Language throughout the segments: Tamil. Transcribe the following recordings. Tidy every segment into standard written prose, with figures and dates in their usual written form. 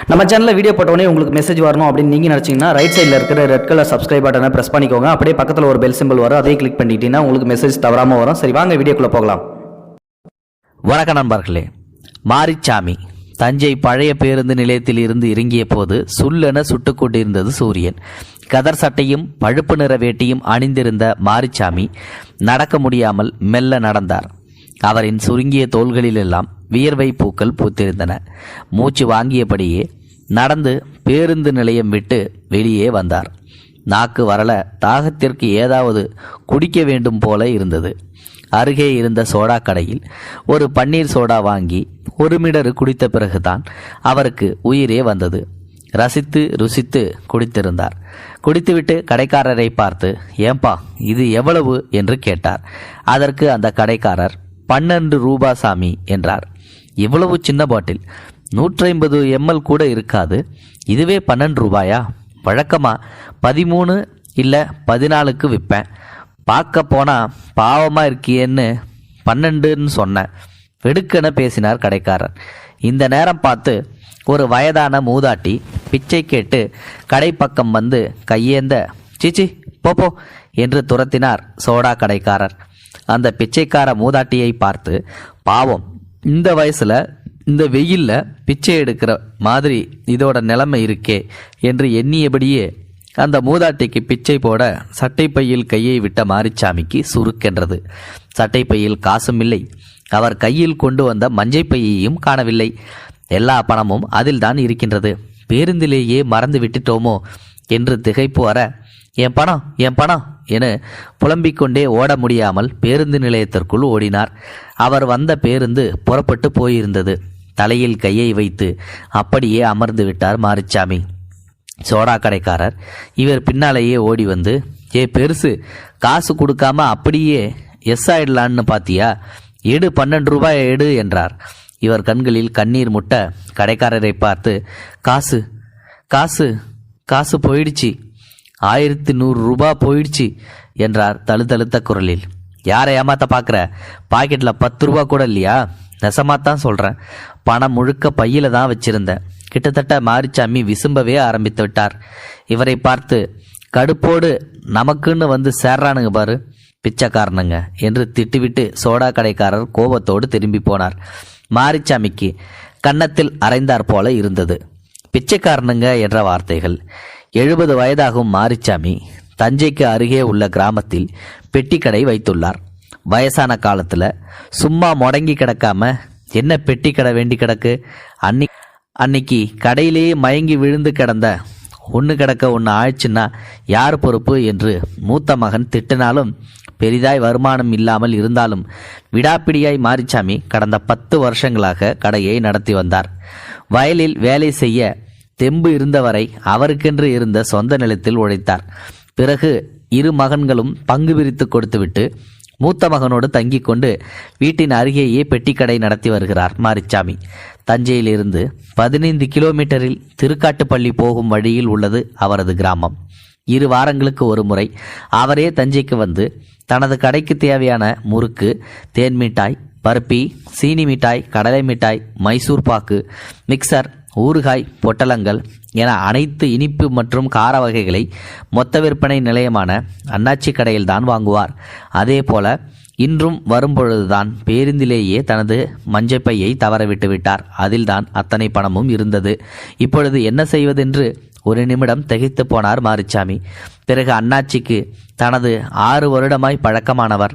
நம்ம சேனலில் வீடியோ போட்டோடனே உங்களுக்கு மெசேஜ் வரணும் அப்படின்னு நீங்கள் நினச்சிங்கன்னா ரைட் சைடில் இருக்கிற ரெட் கலர் சப்ஸ்கிரைப் பட்டனை ப்ரெஸ் பண்ணிக்கோங்க. அப்படியே பக்கத்தில் ஒரு பெல் சிம்பிள் வரும், அதையும் கிளிக் பண்ணிட்டீங்கன்னா உங்களுக்கு மெசேஜ் தவறாமல் வரும். சரி, வாங்க வீடியோக்குள்ளே போகலாம். வணக்கம் நண்பர்களே. மாரிச்சாமி தஞ்சை பழைய பேருந்து நிலையத்தில் இருந்து இறங்கிய போது சுல்லென சுட்டு கொண்டிருந்தது சூரியன். கதர் சட்டையும் பழுப்பு நிற வேட்டியும் அணிந்திருந்த மாரிச்சாமி நடக்க முடியாமல் மெல்ல நடந்தார். அவரின் சுருங்கிய தோள்களிலெல்லாம் வியர்வை பூக்கள் பூத்திருந்தன. மூச்சு வாங்கியபடியே நடந்து பேருந்து நிலையம் விட்டு வெளியே வந்தார். நாக்கு வரல, தாகத்திற்கு ஏதாவது குடிக்க வேண்டும் போல இருந்தது. அருகே இருந்த சோடா கடையில் ஒரு பன்னீர் சோடா வாங்கி ஒரு மிடரு குடித்த பிறகுதான் அவருக்கு உயிரே வந்தது. ரசித்து ருசித்து குடித்திருந்தார். குடித்துவிட்டு கடைக்காரரை பார்த்து, ஏம்பா இது எவ்வளவு என்று கேட்டார். அதற்கு அந்த கடைக்காரர் 12 ரூபா சாமி என்றார். இவ்வளவு சின்ன பாட்டில் 150 ml கூட இருக்காது, இதுவே 12 ரூபாயா? வழக்கமா 13 இல்லை 14க்கு விற்பேன். பார்க்க போனா பாவமா இருக்கியேன்னு 12ன்னு சொன்னேன். வெடுக்கென பேசினார் கடைக்காரர். இந்த நேரம் பார்த்து ஒரு வயதான மூதாட்டி பிச்சை கேட்டு கடை பக்கம் வந்து கையேந்த, சீச்சி போப்போ என்று துரத்தினார் சோடா கடைக்காரர். அந்த பிச்சைக்கார மூதாட்டியை பார்த்து, பாவம் இந்த வயசுல இந்த வெயில்ல பிச்சை எடுக்கிற மாதிரி இதோட நிலைமை இருக்கே என்று எண்ணியபடியே அந்த மூதாட்டிக்கு பிச்சை போட சட்டைப்பையில் கையை விட்ட மாரிச்சாமிக்கு சுருக்கென்றது. சட்டைப்பையில் காசும் இல்லை. அவர் கையில் கொண்டு வந்த மஞ்சை பையையும் காணவில்லை. எல்லா பணமும் அதில் தான் இருக்கின்றது. பேருந்திலேயே மறந்து விட்டுட்டோமோ என்று திகைப்பு வர, என் பணம் என் பணம் என புலம்பிக் கொண்டே ஓட முடியாமல் பேருந்து நிலையத்திற்குள் ஓடினார். அவர் வந்த பேருந்து புறப்பட்டு போயிருந்தது. தலையில் கையை வைத்து அப்படியே அமர்ந்து விட்டார் மாரிச்சாமி. சோடா கடைக்காரர் இவர் பின்னாலேயே ஓடி வந்து, ஏ பெருசு, காசு கொடுக்காம அப்படியே எஸ் ஆயிடலான்னு பாத்தியா? எடு 12 ரூபாய் எடு என்றார். இவர் கண்களில் கண்ணீர் முட்ட கடைக்காரரை பார்த்து, காசு காசு காசு போயிடுச்சு, 1100 ரூபாய் போயிடுச்சு என்றார் தழுதழுத்த குரலில். யாரை ஏமாத்த பார்க்குற? பாக்கெட்டில் 10 ரூபா கூட இல்லையா? நெசமாத்தான் சொல்கிறேன். பணம் முழுக்க பையில தான் வச்சிருந்தேன். கிட்டத்தட்ட மாரிச்சாமி விசும்பவே ஆரம்பித்து விட்டார். இவரை பார்த்து, கடுப்போடு நமக்குன்னு வந்து சேர்றானுங்க பாரு பிச்சைக்காரனுங்க என்று திட்டுவிட்டு சோடா கடைக்காரர் கோபத்தோடு திரும்பி போனார். மாரிச்சாமிக்கு கன்னத்தில் அரைந்தார் போல இருந்தது. பிச்சைக்காரனுங்க என்ற வார்த்தைகள். 70 வயதாகும் மாரிச்சாமி தஞ்சைக்கு அருகே உள்ள கிராமத்தில் பெட்டிக்கடை வைத்துள்ளார். வயசான காலத்தில் சும்மா முடங்கி கிடக்காம என்ன பெட்டி கடை வேண்டி கிடக்கு? அன்னைக்கு கடையிலேயே மயங்கி விழுந்து கிடந்த ஒன்று கிடக்க ஒன்று ஆயிடுச்சுன்னா யார் பொறுப்பு என்று மூத்த மகன் திட்டினாலும் பெரிதாய் வருமானம் இல்லாமல் இருந்தாலும் விடாப்பிடியாய் மாரிச்சாமி கடந்த 10 வருஷங்களாக கடையை நடத்தி வந்தார். வயலில் வேலை செய்ய தெம்பு இருந்தவரை அவருக்கென்று இருந்த சொந்த நிலத்தில் உழைத்தார். பிறகு 2 மகன்களும் பங்கு பிரித்து கொடுத்துவிட்டு மூத்த மகனோடு தங்கி கொண்டு வீட்டின் அருகேயே பெட்டிக்கடை நடத்தி வருகிறார் மாரிச்சாமி. தஞ்சையிலிருந்து 15 கிலோமீட்டரில் திருக்காட்டுப்பள்ளி போகும் வழியில் உள்ளது அவரது கிராமம். 2 வாரங்களுக்கு ஒரு முறை அவரே தஞ்சைக்கு வந்து தனது கடைக்கு தேவையான முறுக்கு, தேன் மிட்டாய், பருப்பி, சீனி மிட்டாய், கடலை மிட்டாய், மைசூர் பாக்கு, மிக்சர், ஊறுகாய், பொட்டலங்கள் என அனைத்து இனிப்பு மற்றும் கார வகைகளை மொத்த விற்பனை நிலையமான அண்ணாச்சி கடையில் தான் வாங்குவார். அதே போல இன்றும் வரும்பொழுதுதான் பேருந்திலேயே தனது மஞ்சப்பையை தவறவிட்டு விட்டார். அதில்தான் அத்தனை பணமும் இருந்தது. இப்பொழுது என்ன செய்வதென்று ஒரு நிமிடம் திகைத்து போனார் மாரிச்சாமி. பிறகு அண்ணாச்சிக்கு தனது 6 வருடமாய் பழக்கமானவர்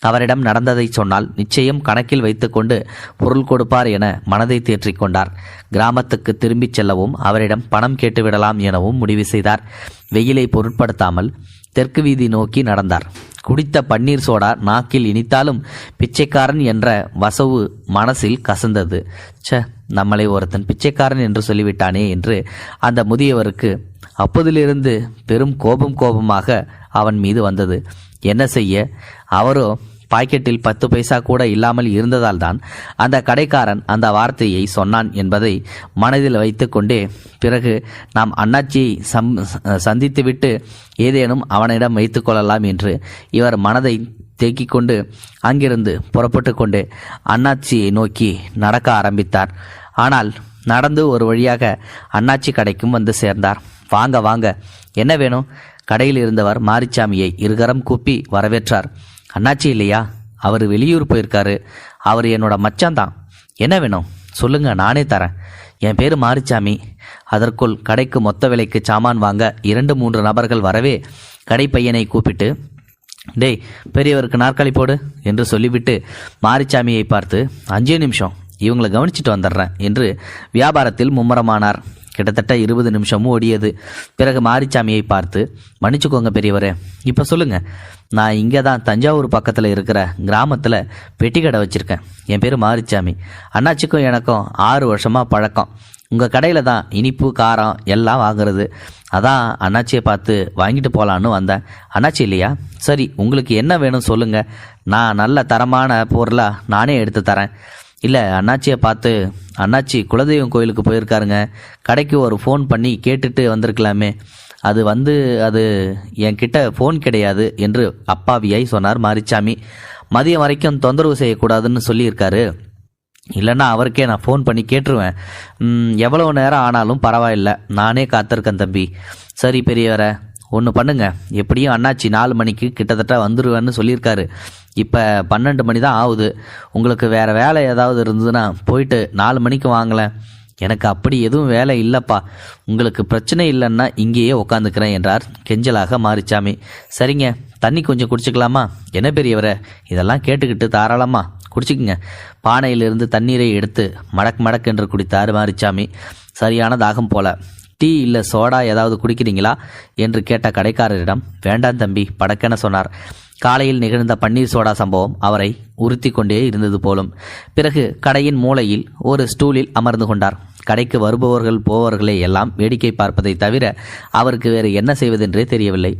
அவரிடம் நடந்ததை சொன்னால் நிச்சயம் கணக்கில் வைத்துக்கொண்டு பொருள் கொடுப்பார் என மனதை தேற்றிக் கொண்டார். கிராமத்துக்கு திரும்பிச் செல்லவும் அவரிடம் பணம் கேட்டுவிடலாம் எனவும் முடிவு செய்தார். வெயிலை பொருட்படுத்தாமல் தெற்கு வீதி நோக்கி நடந்தார். குடித்த பன்னீர் சோடா நாக்கில் இனித்தாலும் பிச்சைக்காரன் என்ற வசவு மனசில் கசந்தது. நம்மளை ஒருத்தன் பிச்சைக்காரன் என்று சொல்லிவிட்டானே என்று அந்த முதியவருக்கு அப்போதிலிருந்து பெரும் கோபமாக அவன் மீது வந்தது. என்ன செய்ய, அவரோ பாக்கெட்டில் 10 பைசா கூட இல்லாமல் இருந்ததால் தான் அந்த கடைக்காரன் அந்த வார்த்தையை சொன்னான் என்பதை மனதில் வைத்து கொண்டே பிறகு நாம் அண்ணாச்சியை சந்தித்துவிட்டு ஏதேனும் அவனிடம் வைத்து கொள்ளலாம் என்று இவர் மனதை தேக்கிக் கொண்டு அங்கிருந்து புறப்பட்டு கொண்டு அண்ணாச்சியை நோக்கி நடக்க ஆரம்பித்தார். ஆனால் நடந்து ஒரு வழியாக அண்ணாச்சி கடைக்கும் வந்து சேர்ந்தார். வாங்க வாங்க, என்ன வேணும்? கடையில் இருந்தவர் மாரிச்சாமியை இருகரம் கூப்பி வரவேற்றார். அண்ணாச்சி இல்லையா? அவர் வெளியூர் போயிருக்காரு. அவர் என்னோட மச்சான். என்ன வேணும் சொல்லுங்க, நானே தரேன். என் பேர் மாரிச்சாமி. அதற்குள் கடைக்கு மொத்த விலைக்கு சாமான் வாங்க 2-3 நபர்கள் வரவே கடை பையனை கூப்பிட்டு, டேய் பெரியவருக்கு நாற்காலி போடு என்று சொல்லிவிட்டு மாரிச்சாமியை பார்த்து, 5 நிமிஷம் இவங்களை கவனிச்சிட்டு வந்துடுறேன் என்று வியாபாரத்தில் மும்முரமானார். கிட்டத்தட்ட 20 நிமிஷமும் ஓடியது. பிறகு மாரிச்சாமியை பார்த்து, மன்னிச்சுக்கோங்க பெரியவரே, இப்போ சொல்லுங்கள். நான் இங்கே தான் தஞ்சாவூர் பக்கத்தில் இருக்கிற கிராமத்தில் பெட்டி கடை வச்சுருக்கேன். என் பேர் மாரிச்சாமி. அண்ணாச்சிக்கும் எனக்கும் 6 வருஷமாக பழக்கம். உங்கள் கடையில் தான் இனிப்பு காரம் எல்லாம் வாங்குறது. அதான் அண்ணாச்சியை பார்த்து வாங்கிட்டு போகலான்னு வந்தேன். அண்ணாச்சி இல்லையா? சரி, உங்களுக்கு என்ன வேணும் சொல்லுங்கள், நான் நல்ல தரமான பொருளாக நானே எடுத்து தரேன். இல்லை, அண்ணாச்சியை பார்த்து, அண்ணாச்சி குலதெய்வம் கோயிலுக்கு போயிருக்காருங்க, கடைக்கு ஒரு ஃபோன் பண்ணி கேட்டுட்டு வந்திருக்கலாமே. அது என்கிட்ட ஃபோன் கிடையாது என்று அப்பாவியாய் சொன்னார் மாரிச்சாமி. மதியம் வரைக்கும் தொந்தரவு செய்யக்கூடாதுன்னு சொல்லியிருக்காரு. இல்லைன்னா அவருக்கே நான் ஃபோன் பண்ணி கேட்டுருவேன். எவ்வளோ நேரம் ஆனாலும் பரவாயில்ல, நானே காத்திருக்கேன் தம்பி. சரி பெரியவரை, ஒன்று பண்ணுங்க, எப்படியும் அண்ணாச்சி 4 மணிக்கு கிட்டத்தட்ட வந்துடுவேன்னு சொல்லியிருக்காரு. இப்போ 12 மணி தான் ஆகுது. உங்களுக்கு வேறு வேலை ஏதாவது இருந்ததுன்னா போயிட்டு 4 மணிக்கு வாங்கலேன். எனக்கு அப்படி எதுவும் வேலை இல்லைப்பா, உங்களுக்கு பிரச்சனை இல்லைன்னா இங்கேயே உட்காந்துக்கிறேன் என்றார் கெஞ்சலாக மாரிச்சாமி. சரிங்க, தண்ணி கொஞ்சம் குடிச்சிக்கலாமா? என்ன பெரியவரை, இதெல்லாம் கேட்டுக்கிட்டு தாராளமா குடிச்சிக்கங்க. பானையிலிருந்து தண்ணீரை எடுத்து மடக் மடக் என்று குடித்தார் மாரிச்சாமி. சரியான தாகம் போல. டீ இல்லை சோடா ஏதாவது குடிக்கிறீங்களா என்று கேட்ட கடைக்காரரிடம், வேண்டாம் தம்பி படக்கென சொன்னார். காலையில் நிகழ்ந்த பன்னீர் சோடா சம்பவம் அவரை உறுத்தி கொண்டே இருந்தது போலும். பிறகு கடையின் மூலையில் ஒரு ஸ்டூலில் அமர்ந்து கொண்டார். கடைக்கு வருபவர்கள் போவர்களை எல்லாம் வேடிக்கை பார்ப்பதை தவிர அவருக்கு வேறு என்ன செய்வதென்றே தெரியவில்லை.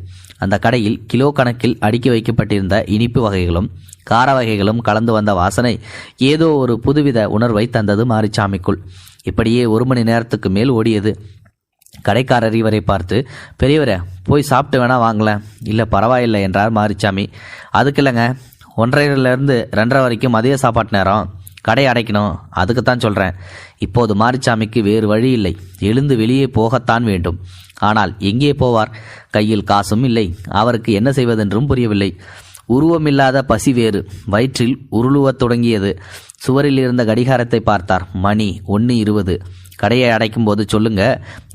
அந்த கடையில் கிலோ கணக்கில் அடுக்கி வைக்கப்பட்டிருந்த இனிப்பு வகைகளும் கார வகைகளும் கலந்து வந்த வாசனை ஏதோ ஒரு புதுவித உணர்வை தந்தது மாரிச்சாமிக்குள். இப்படியே 1 மணி நேரத்துக்கு மேல் ஓடியது. கடைக்காரர் இவரை பார்த்து, பெரியவரை போய் சாப்பிட்டு வேணா வாங்கலேன். இல்லை பரவாயில்லை என்றார் மாரிச்சாமி. அதுக்கு இல்லைங்க, 1:30லேருந்து 2:30 வரைக்கும் மதிய சாப்பாட்டு நேரம், கடை அடைக்கணும், அதுக்குத்தான் சொல்கிறேன். இப்போது மாரிச்சாமிக்கு வேறு வழி இல்லை, எழுந்து வெளியே போகத்தான் வேண்டும். ஆனால் எங்கே போவார்? கையில் காசும் இல்லை. அவருக்கு என்ன செய்வதென்றும் புரியவில்லை. உருவமில்லாத பசி வேறு வயிற்றில் உருளுவத் தொடங்கியது. சுவரில் இருந்த கடிகாரத்தை பார்த்தார். மணி 1:20. கடையை அடைக்கும் போது சொல்லுங்க,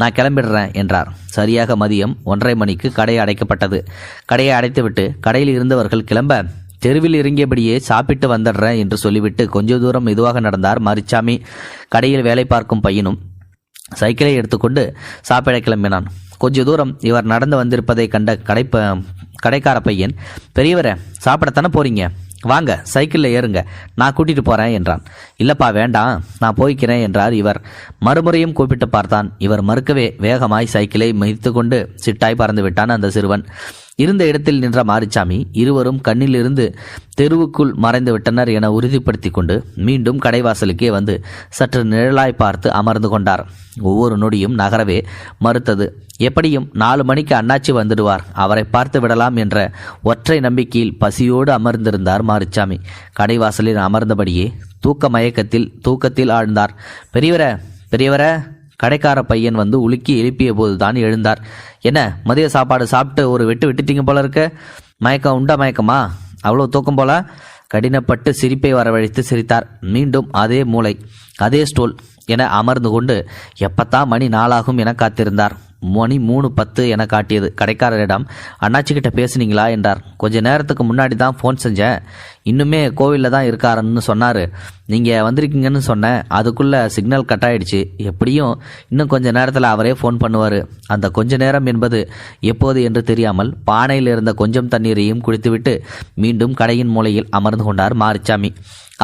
நான் கிளம்பிடுறேன் என்றார். சரியாக மதியம் 1:30 மணிக்கு கடை அடைக்கப்பட்டது. கடையை அடைத்துவிட்டு கடையில் இருந்தவர்கள் கிளம்ப, தெருவில் இறங்கியபடியே சாப்பிட்டு வந்துடுறேன் என்று சொல்லிவிட்டு கொஞ்ச தூரம் மெதுவாக நடந்தார் மாரிச்சாமி. கடையில் வேலை பார்க்கும் பையனும் சைக்கிளை எடுத்துக்கொண்டு சாப்பிட கிளம்பினான். கொஞ்ச தூரம் இவர் நடந்து வந்திருப்பதை கண்ட கடைக்கார பையன், பெரியவரை சாப்பிடத்தானே போறீங்க, வாங்க சைக்கிளில் ஏறுங்க, நான் கூட்டிட்டு போறேன் என்றான். இல்லப்பா வேண்டாம், நான் போய்க்கிறேன் என்றார் இவர். மறுமுறையும் கூப்பிட்டு பார்த்தான். இவர் மறுக்கவே வேகமாய் சைக்கிளை மிதித்து கொண்டு சிட்டாய் பறந்து விட்டான் அந்த சிறுவன். இருந்த இடத்தில் நின்ற மாரிச்சாமி இருவரும் கண்ணிலிருந்து தெருவுக்குள் மறைந்து விட்டனர் என உறுதிப்படுத்தி கொண்டு மீண்டும் கடைவாசலுக்கே வந்து சற்று நிழலாய் பார்த்து அமர்ந்து கொண்டார். ஒவ்வொரு நொடியும் நகரவே மறுத்தது. எப்படியும் 4 மணிக்கு அண்ணாச்சி வந்துடுவார், அவரை பார்த்து விடலாம் என்ற ஒற்றை நம்பிக்கையில் பசியோடு அமர்ந்திருந்தார் மாரிச்சாமி. கடைவாசலில் அமர்ந்தபடியே தூக்கத்தில் ஆழ்ந்தார். பெரியவரை கடைக்கார பையன் வந்து உலுக்கி எழுப்பிய போதுதான் எழுந்தார். என்ன மதிய சாப்பாடு சாப்பிட்டு ஒரு விட்டுட்டீங்க போல இருக்க? மயக்கமா? அவ்வளோ தூக்கம் போல? கடினப்பட்டு சிரிப்பை வரவழைத்து சிரித்தார். மீண்டும் அதே மூளை, அதே ஸ்டோல் என அமர்ந்து கொண்டு எப்பத்தான் மணி 4 ஆகும் என காத்திருந்தார். மணி 3:10 என காட்டியது. கடைக்காரரிடம், அண்ணாச்சிக்கிட்ட பேசுனீங்களா என்றார். கொஞ்ச நேரத்துக்கு முன்னாடி தான் ஃபோன் செஞ்சேன், இன்னுமே கோவிலில் தான் இருக்காருன்னு சொன்னார். நீங்கள் வந்திருக்கீங்கன்னு சொன்னேன், அதுக்குள்ளே சிக்னல் கட் ஆயிடுச்சு. எப்படியும் இன்னும் கொஞ்ச நேரத்தில் அவரே ஃபோன் பண்ணுவார். அந்த கொஞ்ச நேரம் என்பது எப்போது என்று தெரியாமல் பானையில் இருந்த கொஞ்சம் தண்ணீரையும் குடித்துவிட்டு மீண்டும் கடையின் மூலையில் அமர்ந்து கொண்டார் மாரிச்சாமி.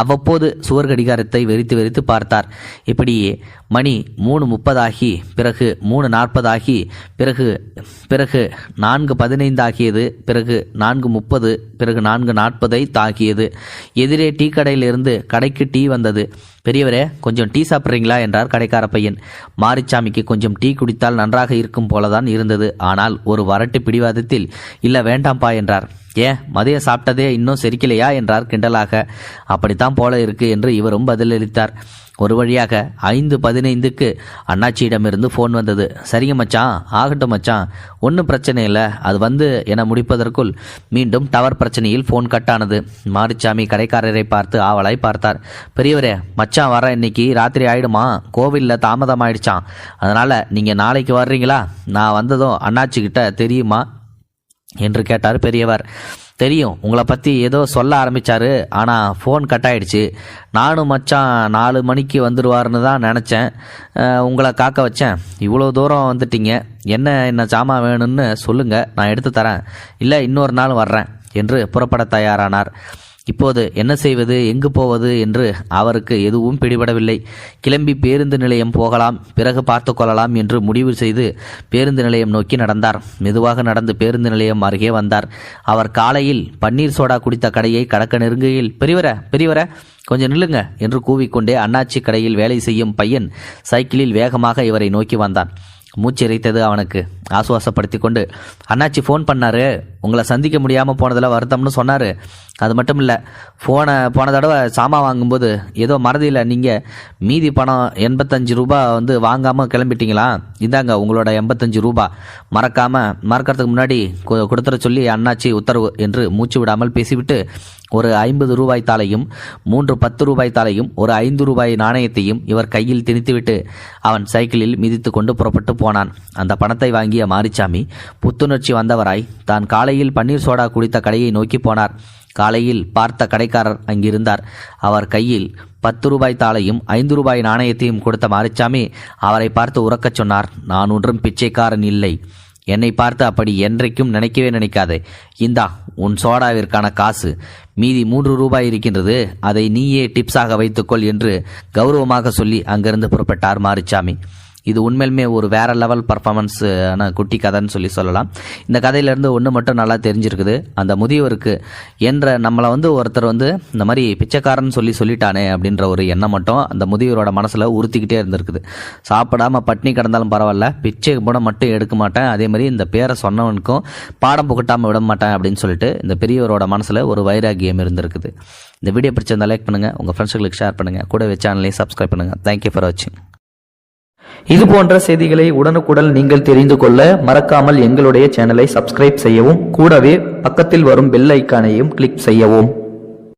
அவ்வப்போது சுவர் கடிகாரத்தை வெறித்து பார்த்தார். இப்படியே மணி 3:30 ஆகி, பிறகு 3:40 ஆகி, பிறகு 4:15 ஆகியது, பிறகு 4:30, பிறகு 4:40 தாக்கியது. எதிரே டீ கடையிலிருந்து கடைக்கு டீ வந்தது. பெரியவரே கொஞ்சம் டீ சாப்பிட்றீங்களா என்றார் கடைக்கார பையன். மாரிச்சாமிக்கு கொஞ்சம் டீ குடித்தால் நன்றாக இருக்கும் போலதான் இருந்தது. ஆனால் ஒரு வரட்டு பிடிவாதத்தில், இல்லை வேண்டாம்பா என்றார். ஏன் மதியம் சாப்பிட்டதே இன்னும் செரிக்கலையா என்றார் கிண்டலாக. அப்படித்தான் போல இருக்கு என்று இவரும் பதிலளித்தார். ஒரு வழியாக 5:15க்கு அண்ணாச்சியிடமிருந்து ஃபோன் வந்தது. சரிங்க மச்சான், ஆகட்டும் மச்சான், ஒன்றும் பிரச்சனை இல்லை, அது வந்து என முடிப்பதற்குள் மீண்டும் டவர் பிரச்சனையில் ஃபோன் கட் ஆனது. மாரிச்சாமி கடைக்காரரை பார்த்து ஆவலாய் பார்த்தார். பெரியவரே, மச்சான் வர இன்னைக்கு ராத்திரி ஆயிடுமா, கோவிலில் தாமதம் ஆயிடுச்சான், அதனால் நீங்கள் நாளைக்கு வர்றீங்களா, நான் வந்ததும் அண்ணாச்சிக்கிட்ட தெரியுமா என்று கேட்டார் பெரியவர். தெரியும், உங்களை பற்றி ஏதோ சொல்ல ஆரம்பித்தார், ஆனால் ஃபோன் கட் ஆகிடுச்சு. நானும் மச்சான் 4 மணிக்கு வந்துடுவார்னு தான் நினச்சேன், உங்களை காக்க வச்சேன். இவ்வளோ தூரம் வந்துட்டீங்க, என்ன சாமான் வேணும்னு சொல்லுங்கள், நான் எடுத்து தரேன், இல்லை இன்னொரு நாள் வர்றேன் என்று புறப்பட தயாரானார். இப்போது என்ன செய்வது, எங்கு போவது என்று அவருக்கு எதுவும் பிடிபடவில்லை. கிளம்பி பேருந்து நிலையம் போகலாம், பிறகு பார்த்து கொள்ளலாம் என்று முடிவு செய்து பேருந்து நிலையம் நோக்கி நடந்தார். மெதுவாக நடந்து பேருந்து நிலையம் அருகே வந்தார். அவர் காலையில் பன்னீர் சோடா குடித்த கடையை கடக்க நெருங்குகையில், பெரியவர கொஞ்சம் நில்லுங்க என்று கூவிக்கொண்டே அண்ணாச்சி கடையில் வேலை செய்யும் பையன் சைக்கிளில் வேகமாக இவரை நோக்கி வந்தான். மூச்சிறைத்தது அவனுக்கு. ஆசுவாசப்படுத்தி கொண்டு, அண்ணாச்சி ஃபோன் பண்ணாரு, உங்களை சந்திக்க முடியாமல் போனதில் வருத்தம்னு சொன்னார். அது மட்டும் இல்லை, போன தடவை சாமான் வாங்கும்போது ஏதோ மறதியில் நீங்கள் மீதி பணம் 85 ரூபா வந்து வாங்காமல் கிளம்பிட்டீங்களா, இந்தாங்க உங்களோட 85 ரூபா, மறக்கிறதுக்கு முன்னாடி கொடுத்துட சொல்லி அண்ணாச்சி உத்தரவு என்று மூச்சு விடாமல் பேசிவிட்டு ஒரு 50 ரூபாய் தாளையும் 3 10 ரூபாய் தாளையும் ஒரு 5 ரூபாய் நாணயத்தையும் இவர் கையில் திணித்துவிட்டு அவன் சைக்கிளில் மிதித்து கொண்டு புறப்பட்டு போனான். அந்த பணத்தை வாங்கிய மாரிச்சாமி புத்துணர்ச்சி வந்தவராய் தான் காலையில் பன்னீர் சோடா குடித்த கடையை நோக்கி போனார். காலையில் பார்த்த கடைக்காரர் அங்கிருந்தார். அவர் கையில் 10 ரூபாய் தாளையும் 5 ரூபாய் நாணயத்தையும் கொடுத்த மாரிச்சாமி அவரை பார்த்து உரக்கச் சொன்னார். நான் ஒன்றும் பிச்சைக்காரன் இல்லை, என்னை பார்த்து அப்படி என்றைக்கும் நினைக்கவே நினைக்காதே. இந்தா உன் சோடாவிற்கான காசு, மீதி 3 ரூபாய் இருக்கின்றது, அதை நீயே டிப்ஸாக வைத்துக்கொள் என்று கௌரவமாக சொல்லி அங்கிருந்து புறப்பட்டார் மாரிச்சாமி. இது உண்மையிலுமே ஒரு வேற லெவல் பர்ஃபார்மன்ஸ் குட்டி கதைன்னு சொல்லலாம். இந்த கதையிலேருந்து ஒன்று மட்டும் நல்லா தெரிஞ்சிருக்குது. அந்த முதியவருக்கு நம்மளை ஒருத்தர் இந்த மாதிரி பிச்சைக்காரன்னு சொல்லிட்டானே அப்படின்ற ஒரு எண்ணம் மட்டும் அந்த முதியவரோட மனசில் உறுத்திக்கிட்டே இருந்திருக்குது. சாப்பிடாமல் பட்னி கிடந்தாலும் பரவாயில்ல, பிச்சை கூட மட்டும் எடுக்க மாட்டேன், அதே மாதிரி இந்த பேரை சொன்னவனுக்கும் பாடம் புகட்டாமல் விட மாட்டேன் அப்படின்னு சொல்லிட்டு இந்த பெரியவரோட மனசில் ஒரு வைராகியம் இருந்திருக்குது. இந்த வீடியோ பிடிச்சிருந்தா லைக் பண்ணுங்கள், உங்கள் ஃப்ரெண்ட்ஸுகளுக்கு ஷேர் பண்ணுங்கள், கூடவே சேனலையும் சப்ஸ்கிரைப் பண்ணுங்கள். தேங்க்யூ ஃபார் வாட்சிங். இது போன்ற செய்திகளை உடனுக்குடன் நீங்கள் தெரிந்து கொள்ள மறக்காமல் எங்களுடைய சேனலை சப்ஸ்கிரைப் செய்யவும், கூடவே பக்கத்தில் வரும் பெல் ஐக்கானையும் கிளிக் செய்யவும்.